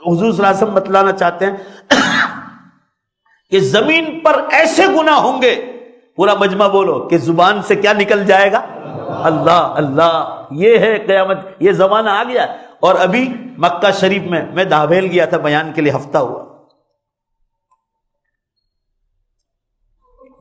حضور صلی اللہ علیہ وسلم بتلانا چاہتے ہیں کہ زمین پر ایسے گناہ ہوں گے، پورا مجمع بولو، کہ زبان سے کیا نکل جائے گا؟ اللہ اللہ۔ یہ ہے قیامت، یہ زمانہ آ گیا۔ اور ابھی مکہ شریف میں دہبیل گیا تھا بیان کے لیے، ہفتہ ہوا،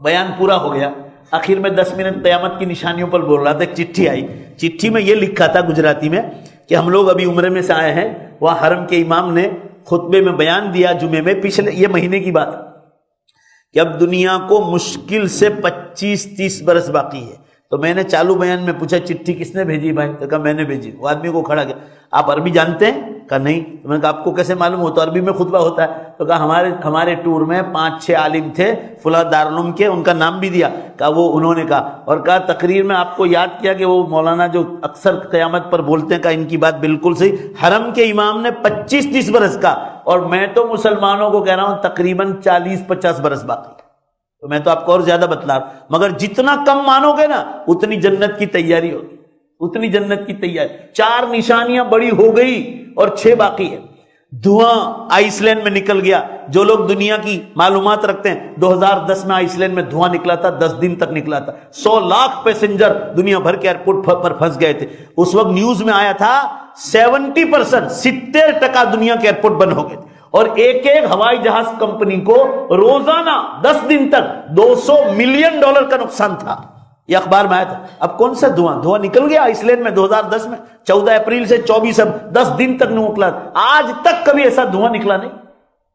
بیان پورا ہو گیا، آخر میں 10 منٹ قیامت کی نشانیوں پر بول رہا تھا۔ ایک چٹھی آئی، چٹھی میں یہ لکھا تھا گجراتی میں کہ ہم لوگ ابھی عمرے میں سے آئے ہیں، وہاں حرم کے امام نے خطبے میں بیان دیا جمعے میں، پچھلے یہ مہینے کی بات، کہ اب دنیا کو مشکل سے 25-30 برس باقی ہے۔ تو میں نے چالو بیان میں پوچھا چٹھی کس نے بھیجی بھائی؟ تو کہا میں نے بھیجی۔ وہ آدمی کو کھڑا کیا، آپ عربی جانتے ہیں؟ کہا نہیں۔ تو میں نے کہا آپ کو کیسے معلوم ہو؟ تو عربی میں خطبہ ہوتا ہے۔ تو کہا ہمارے ٹور میں 5-6 عالم تھے فلاں دارالعلوم کے، ان کا نام بھی دیا۔ کہا وہ انہوں نے کہا، اور کہا تقریر میں آپ کو یاد کیا کہ وہ مولانا جو اکثر قیامت پر بولتے ہیں، کہا ان کی بات بالکل صحیح، حرم کے امام نے 25-30 برس کا، اور میں تو مسلمانوں کو کہہ رہا ہوں تقریباً 40-50 برس باقی۔ تو میں تو آپ کو اور زیادہ بتلا رہا ہوں، مگر جتنا کم مانو گے نا اتنی جنت کی تیاری ہوگی، اتنی جنت کی تیاری۔ 4 نشانیاں بڑی ہو گئی اور 6 باقی ہے۔ دھواں آئس لینڈ میں نکل گیا، جو لوگ دنیا کی معلومات رکھتے ہیں، 2010 میں آئس لینڈ میں دھواں نکلا تھا، 10 دن تک نکلا تھا، 100 لاکھ پیسنجر دنیا بھر کے ایئرپورٹ پر پھنس گئے تھے۔ اس وقت نیوز میں آیا تھا 70%، 70% دنیا کے ایئرپورٹ بند ہو گئے تھے، اور ایک ہوائی جہاز کمپنی کو روزانہ 10 دن تک $200 ملین کا نقصان تھا، یہ اخبار میں آیا تھا۔ اب کون سا دھواں نکل گیا آئس لینڈ میں 2010 میں، 14 اپریل سے 24 10 دن تک نہیں نکلا، آج تک کبھی ایسا دھواں نکلا نہیں۔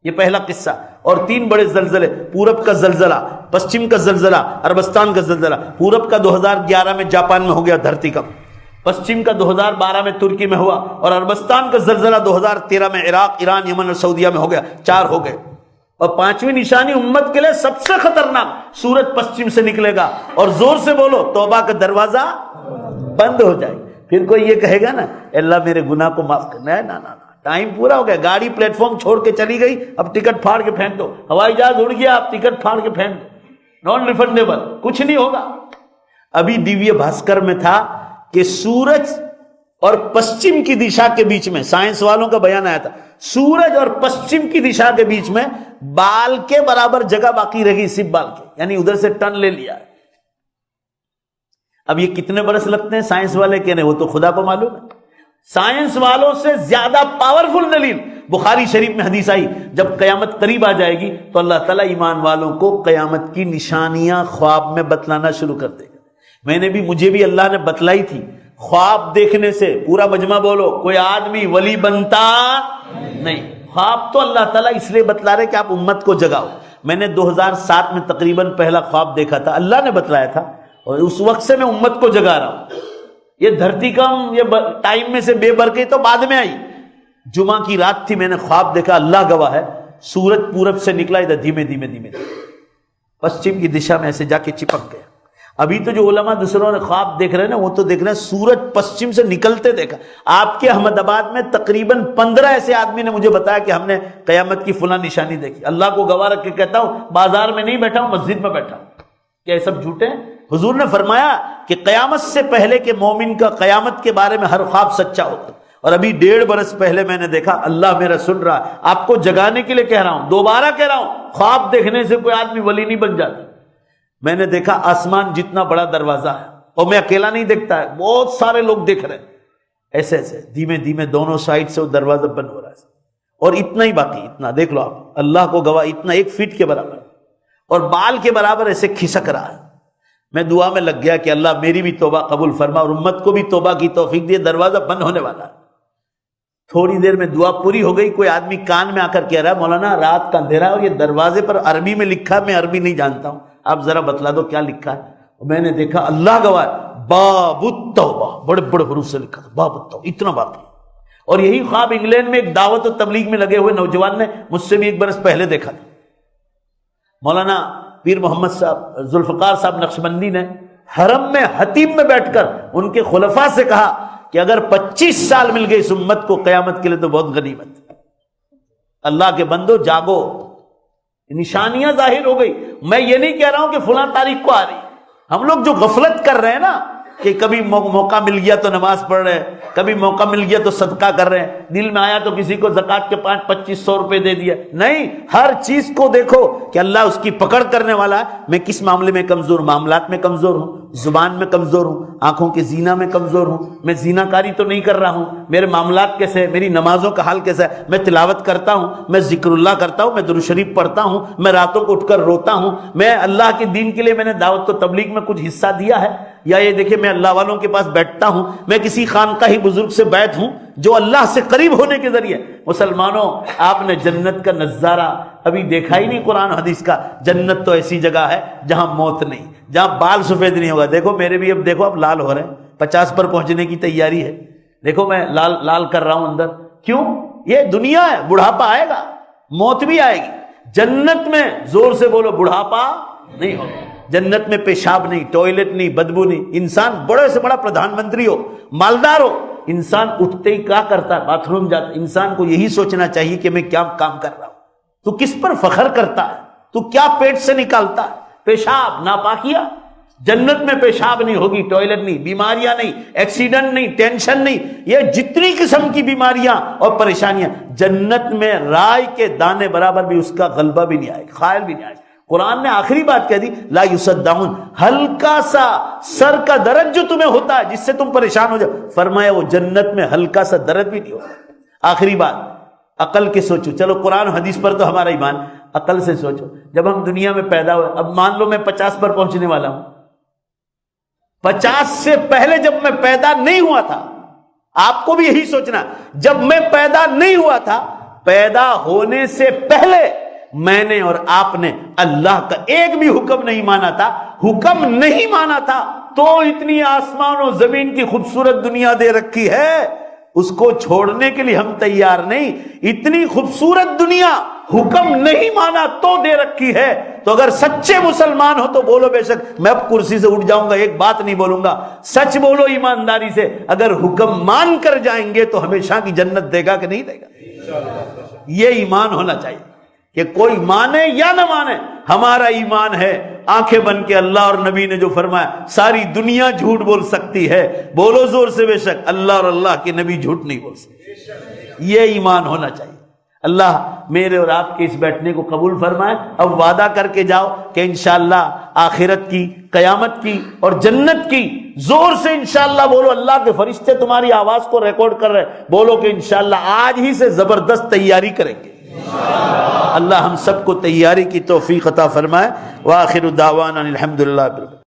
یہ پہلا قصہ۔ اور 3 بڑے زلزلے، پورب کا زلزلہ، پشچم کا زلزلہ، عربستان کا زلزلہ۔ پورب کا 2011 میں جاپان میں ہو گیا دھرتی کمپ، پشچم کا 2012 میں ترکی میں ہوا، اور عربستان کا زلزلہ 2013 میں عراق، ایران، یمن اور سعودیہ میں ہو گیا۔ 4 ہو گئے۔ اور 5ویں نشانی امت کے لیے سب سے خطرناک، سورج پشچم سے نکلے گا، اور زور سے بولو توبہ کا دروازہ بند ہو جائے۔ پھر کوئی یہ کہے گا نا اللہ میرے گناہ کو معاف کرنا ہے، نا نا نا، ٹائم پورا ہو گیا، گاڑی پلیٹ فارم چھوڑ کے چلی گئی، اب ٹکٹ پھاڑ کے پھینک دو، ہوائی جہاز اڑ گیا، اب ٹکٹ پھاڑ کے پھینک دو، نان ریفنڈیبل، کچھ نہیں ہوگا۔ ابھی دیویہ بھاسکر میں تھا کہ سورج اور پشچم کی دشا کے بیچ میں، سائنس والوں کا بیان آیا تھا، سورج اور پشچم کی دشا کے بیچ میں بال کے برابر جگہ باقی رہی، صرف بال کے، یعنی ادھر سے ٹرن لے لیا۔ اب یہ کتنے برس لگتے ہیں سائنس والے کہنے، وہ تو خدا کو معلوم ہے۔ سائنس والوں سے زیادہ پاورفل دلیل بخاری شریف میں حدیث آئی، جب قیامت قریب آ جائے گی تو اللہ تعالیٰ ایمان والوں کو قیامت کی نشانیاں خواب میں بتلانا شروع کر دے گا۔ مجھے بھی اللہ نے بتلائی تھی، خواب دیکھنے سے، پورا مجمع بولو، کوئی آدمی ولی بنتا نہیں۔ خواب تو اللہ تعالیٰ اس لیے بتلا رہے کہ آپ امت کو جگاؤ۔ میں نے 2007 میں تقریباً پہلا خواب دیکھا تھا، اللہ نے بتلایا تھا، اور اس وقت سے میں امت کو جگا رہا ہوں۔ یہ دھرتی کم، یہ ٹائم میں سے بے برکت تو بعد میں آئی۔ جمعہ کی رات تھی، میں نے خواب دیکھا، اللہ گواہ ہے، سورج پورب سے نکلا، ادھر دھیمے دھیمے دھیمے پشچم کی دشا میں ایسے جا کے چپک گیا۔ ابھی تو جو علماء دوسروں نے خواب دیکھ رہے ہیں نا، وہ تو دیکھ رہے ہیں سورج پشچم سے نکلتے دیکھا۔ آپ کے احمد آباد میں تقریباً 15 ایسے آدمی نے مجھے بتایا کہ ہم نے قیامت کی فلاں نشانی دیکھی۔ اللہ کو گواہ رکھ کے کہتا ہوں، بازار میں نہیں بیٹھا ہوں، مسجد میں بیٹھا ہوں۔ کیا یہ سب جھوٹے ہیں؟ حضور نے فرمایا کہ قیامت سے پہلے کے مومن کا قیامت کے بارے میں ہر خواب سچا ہوتا ہے۔ اور ابھی 1.5 برس پہلے میں نے دیکھا، اللہ میرا سن رہا ہے، آپ کو جگانے کے لیے کہہ رہا ہوں، دوبارہ کہہ رہا ہوں، خواب دیکھنے سے کوئی آدمی ولی نہیں بن جاتا۔ میں نے دیکھا آسمان جتنا بڑا دروازہ ہے، اور میں اکیلا نہیں دیکھتا ہے، بہت سارے لوگ دیکھ رہے ہیں، ایسے ایسے دھیمے دھیمے دونوں سائڈ سے وہ دروازہ بند ہو رہا ہے، اور اتنا ہی باقی، اتنا دیکھ لو آپ، اللہ کو گواہ، اتنا 1 فٹ کے برابر، اور بال کے برابر ایسے کھسک رہا ہے۔ میں دعا میں لگ گیا کہ اللہ میری بھی توبہ قبول فرما، اور امت کو بھی توبہ کی توفیق دے، دروازہ بند ہونے والا ہے۔ تھوڑی دیر میں دعا پوری ہو گئی، کوئی آدمی کان میں آ کر کہہ رہا ہے، مولانا رات کا اندھیرا ہے اور یہ دروازے پر عربی میں لکھا ہے، میں عربی نہیں جانتا ہوں، آپ ذرا بتلا دو کیا لکھا ہے۔ میں نے دیکھا، اللہ گواہ، باب التوبہ، بڑے بڑے حروف سے لکھا تھا، باب التوبہ، اتنا باقی۔ اور یہی خواب انگلینڈ میں ایک دعوت و تبلیغ میں لگے ہوئے نوجوان نے مجھ سے بھی 1 برس پہلے دیکھا تھا۔ مولانا پیر محمد صاحب ذوالفقار صاحب نقشبندی نے حرم میں حتیم میں بیٹھ کر ان کے خلفاء سے کہا کہ اگر 25 سال مل گئے اس امت کو قیامت کے لیے تو بہت غنیمت۔ اللہ کے بندو جاگو، نشانیاں ظاہر ہو گئی۔ میں یہ نہیں کہہ رہا ہوں کہ فلاں تاریخ کو آ رہی، ہم لوگ جو غفلت کر رہے ہیں نا، کہ کبھی موقع مل گیا تو نماز پڑھ رہے ہیں، کبھی موقع مل گیا تو صدقہ کر رہے ہیں، دل میں آیا تو کسی کو زکوٰۃ کے 2500 روپے دے دیا. نہیں، ہر چیز کو دیکھو کہ اللہ اس کی پکڑ کرنے والا ہے. میں کس معاملے میں کمزور ہوں؟ معاملات میں کمزور ہوں، زبان میں کمزور ہوں، آنکھوں کے زینا میں کمزور ہوں، میں زینا کاری تو نہیں کر رہا ہوں، میرے معاملات کیسے ہیں، میری نمازوں کا حال کیسا ہے، میں تلاوت کرتا ہوں، میں ذکر اللہ کرتا ہوں، میں درود شریف پڑھتا ہوں، میں راتوں کو اٹھ کر روتا ہوں، میں اللہ کے دین کے لیے میں نے دعوت و تبلیغ میں کچھ حصہ دیا ہے، یا یہ دیکھیں میں اللہ والوں کے پاس بیٹھتا ہوں، میں کسی خانقاہی بزرگ سے بیٹھ ہوں جو اللہ سے قریب ہونے کے ذریعے. مسلمانوں، آپ نے جنت کا نظارہ ابھی دیکھا ہی نہیں قرآن حدیث کا. جنت تو ایسی جگہ ہے جہاں موت نہیں، جہاں بال سفید نہیں ہوگا. دیکھو میرے بھی اب دیکھو اب لال ہو رہے ہیں، 50 پر پہنچنے کی تیاری ہے. دیکھو میں لال لال کر رہا ہوں اندر. کیوں؟ یہ دنیا ہے، بڑھاپا آئے گا، موت بھی آئے گی. جنت میں زور سے بولو بڑھاپا نہیں ہوگا. جنت میں پیشاب نہیں، ٹوائلٹ نہیں، بدبو نہیں. انسان بڑے سے بڑا پردھان منتری ہو، مالدار ہو، انسان اٹھتے ہی کیا کرتا ہے؟ باتھ روم جاتا ہے. انسان کو یہی سوچنا چاہیے کہ میں کیا کام کر رہا ہوں. تو کس پر فخر کرتا ہے؟ تو کیا پیٹ سے نکالتا ہے؟ پیشاب، ناپاکیہ. جنت میں پیشاب نہیں ہوگی، ٹوائلٹ نہیں، بیماریاں نہیں، ایکسیڈنٹ نہیں، ٹینشن نہیں. یہ جتنی قسم کی بیماریاں اور پریشانیاں جنت میں رائے کے دانے برابر بھی اس کا غلبہ بھی نہیں آئے گا، خیال بھی نہیں آئے گا. قرآن نے آخری بات کہہ دی، لا یصدعون. ہلکا سا سر کا درد جو تمہیں ہوتا ہے جس سے تم پریشان ہو جاؤ، فرمایا وہ جنت میں ہلکا سا درد بھی نہیں ہوگا. آخری بات عقل کے سوچو. چلو قرآن حدیث پر تو ہمارا ایمان، عقل سے سوچو. جب ہم دنیا میں پیدا ہوئے، اب مان لو میں 50 پر پہنچنے والا ہوں. 50 سے پہلے جب میں پیدا نہیں ہوا تھا، آپ کو بھی یہی سوچنا، جب میں پیدا نہیں ہوا تھا، پیدا ہونے سے پہلے میں نے اور آپ نے اللہ کا ایک بھی حکم نہیں مانا تھا. حکم نہیں مانا تھا تو اتنی آسمان و زمین کی خوبصورت دنیا دے رکھی ہے، اس کو چھوڑنے کے لیے ہم تیار نہیں. اتنی خوبصورت دنیا حکم نہیں مانا تو دے رکھی ہے. تو اگر سچے مسلمان ہو تو بولو بے شک میں اب کرسی سے اٹھ جاؤں گا، ایک بات نہیں بولوں گا. سچ بولو ایمانداری سے، اگر حکم مان کر جائیں گے تو ہمیشہ کی جنت دے گا کہ نہیں دے گا؟ یہ ایمان ہونا چاہیے کہ کوئی مانے یا نہ مانے، ہمارا ایمان ہے. آنکھیں بن کے اللہ اور نبی نے جو فرمایا، ساری دنیا جھوٹ بول سکتی ہے، بولو زور سے بے شک اللہ اور اللہ کے نبی جھوٹ نہیں بول سکتے. یہ ایمان ہونا چاہیے. اللہ میرے اور آپ کے اس بیٹھنے کو قبول فرمائے. اب وعدہ کر کے جاؤ کہ انشاءاللہ آخرت کی، قیامت کی اور جنت کی زور سے انشاءاللہ بولو. اللہ کے فرشتے تمہاری آواز کو ریکارڈ کر رہے، بولو کہ انشاءاللہ آج ہی سے زبردست تیاری کریں گے. اللہ ہم سب کو تیاری کی توفیق عطا فرمائے. وآخر دعوانا الحمدللہ.